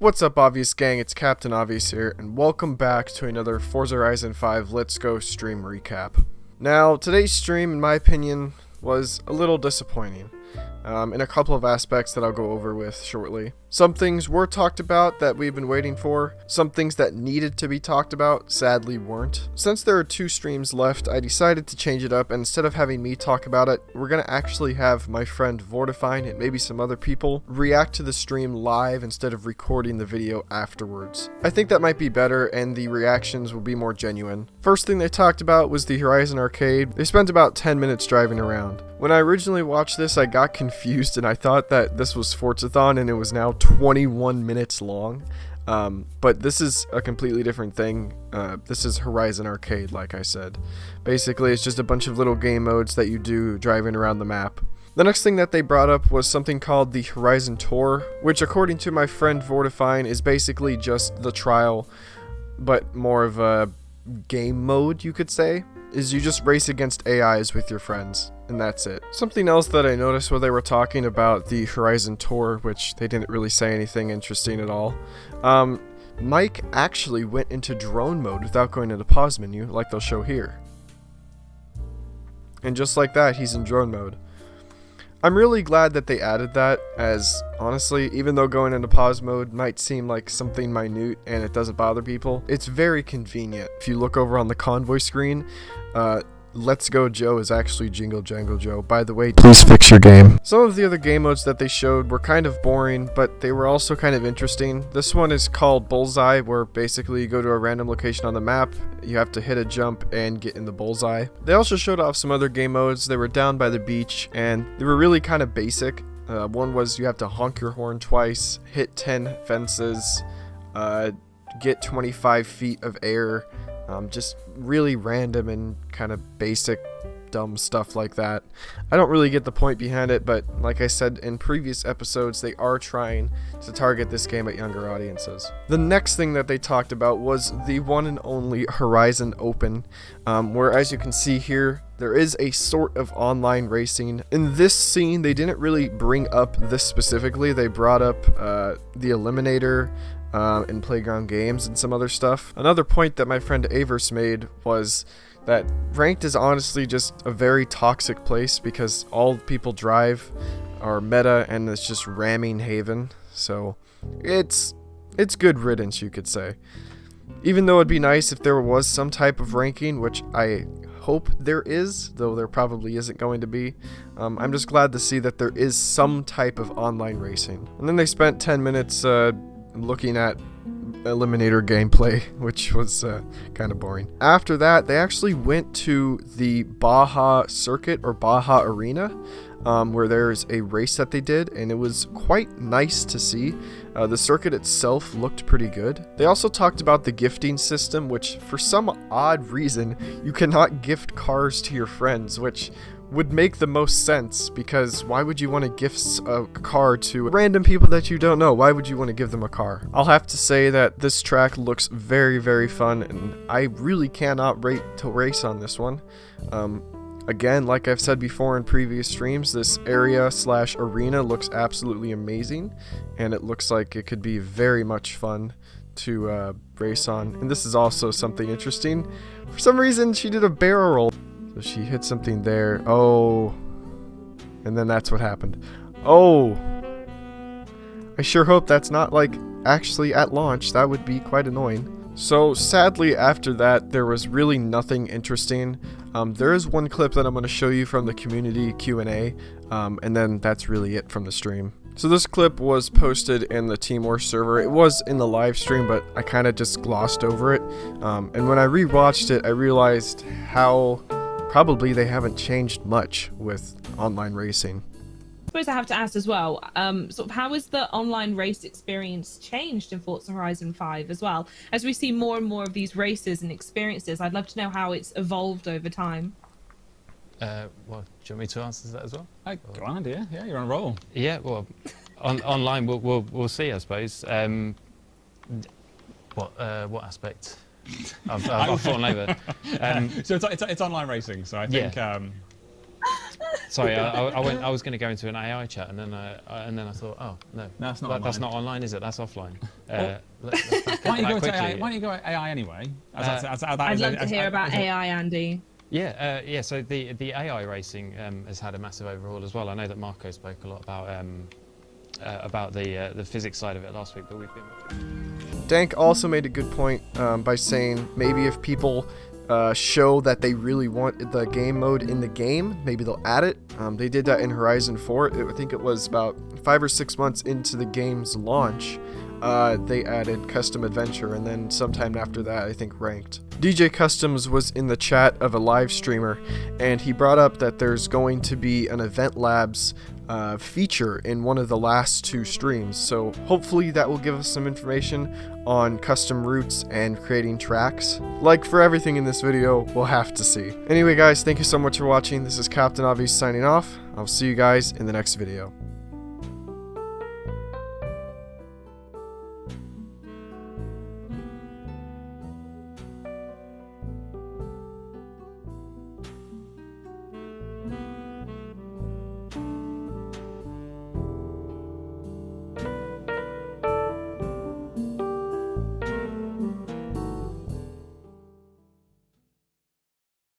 What's up, Obvious Gang? It's Captain Obvious here, and welcome back to another Forza Horizon 5 Let's Go stream recap. Now, today's stream, in my opinion, was a little disappointing, in a couple of aspects that I'll go over with shortly. Some things were talked about that we've been waiting for. Some things that needed to be talked about sadly weren't. Since there are 2 streams left, I decided to change it up, and instead of having me talk about it, we're gonna actually have my friend Vortifine and maybe some other people react to the stream live instead of recording the video afterwards. I think that might be better, and the reactions will be more genuine. First thing they talked about was the Horizon Arcade. They spent about 10 minutes driving around. When I originally watched this, I got confused and I thought that this was Forzathon and it was now 21 minutes long. But this is a completely different thing. This is Horizon Arcade, like I said. Basically, it's just a bunch of little game modes that you do driving around the map. The next thing that they brought up was something called the Horizon Tour, which according to my friend Vortifine is basically just the trial, but more of a game mode, you could say. Is you just race against AIs with your friends, and that's it. Something else that I noticed while they were talking about the Horizon Tour, which they didn't really say anything interesting at all, Mike actually went into drone mode without going into pause menu, like they'll show here. And just like that, he's in drone mode. I'm really glad that they added that, as honestly, even though going into pause mode might seem like something minute and it doesn't bother people, it's very convenient. If you look over on the convoy screen, Let's Go Joe is actually Jingle Jangle Joe. By the way, please fix your game. Some of the other game modes that they showed were kind of boring, but they were also kind of interesting. This one is called Bullseye, where basically you go to a random location on the map, you have to hit a jump and get in the bullseye. They also showed off some other game modes. They were down by the beach, and they were really kind of basic. One was you have to honk your horn twice, hit 10 fences, get 25 feet of air. Just really random and kind of basic dumb stuff like that. I don't really get the point behind it, but like I said in previous episodes, they are trying to target this game at younger audiences. The next thing that they talked about was the one and only Horizon Open, where, as you can see here, there is a sort of online racing. In this scene, they didn't really bring up this specifically. They brought up the Eliminator, and playground games and some other stuff. Another point that my friend Avers made was that ranked is honestly just a very toxic place because all people drive are meta and it's just ramming haven. So it's good riddance, you could say. Even though it'd be nice if there was some type of ranking, which I hope there is, though there probably isn't going to be. I'm just glad to see that there is some type of online racing. And then they spent 10 minutes looking at Eliminator gameplay, which was kind of boring. After that, they actually went to the Baja Circuit or Baja Arena, where there's a race that they did, and it was quite nice to see. The circuit itself looked pretty good. They also talked about the gifting system, which for some odd reason, you cannot gift cars to your friends, which would make the most sense, because why would you want to gift a car to random people that you don't know? Why would you want to give them a car? I'll have to say that this track looks very, very fun, and I really cannot wait to race on this one. Again, like I've said before in previous streams, this area/arena looks absolutely amazing, and it looks like it could be very much fun to race on. And this is also something interesting. For some reason, she did a barrel roll. So she hit something there. Oh. And then that's what happened. Oh. I sure hope that's not, like, actually at launch. That would be quite annoying. So, sadly, after that, there was really nothing interesting. There is one clip that I'm going to show you from the community Q&A, and then that's really it from the stream. So this clip was posted in the Team War server. It was in the live stream, but I kind of just glossed over it. And when I rewatched it, I realized how probably they haven't changed much with online racing. I suppose I have to ask as well, sort of how has the online race experience changed in Forza Horizon 5 as well? As we see more and more of these races and experiences, I'd love to know how it's evolved over time. Well, do you want me to answer that as well? Go on, yeah, you're on a roll. Yeah, well, online we'll see, I suppose. What aspect? I've fallen over. So it's online racing. So I think Sorry, I was going to go into an AI chat, and then I thought, oh no, that's not that's not online, is it? That's offline. Why don't you go to AI? Why don't you go AI anyway? I'd love to hear about AI, Andy. Yeah. So the AI racing has had a massive overhaul as well. I know that Marco spoke a lot about the physics side of it last week, but we've been. Dank also made a good point by saying maybe if people show that they really want the game mode in the game, maybe they'll add it. They did that in Horizon 4. I think it was about 5 or 6 months into the game's launch. They added custom adventure, and then sometime after that, I think ranked. DJ Customs was in the chat of a live streamer, and he brought up that there's going to be an Event Labs feature in one of the last 2 streams, so hopefully that will give us some information on custom routes and creating tracks. Like for everything in this video, we'll have to see. Anyway guys, thank you so much for watching. This is Captain Obvious signing off. I'll see you guys in the next video.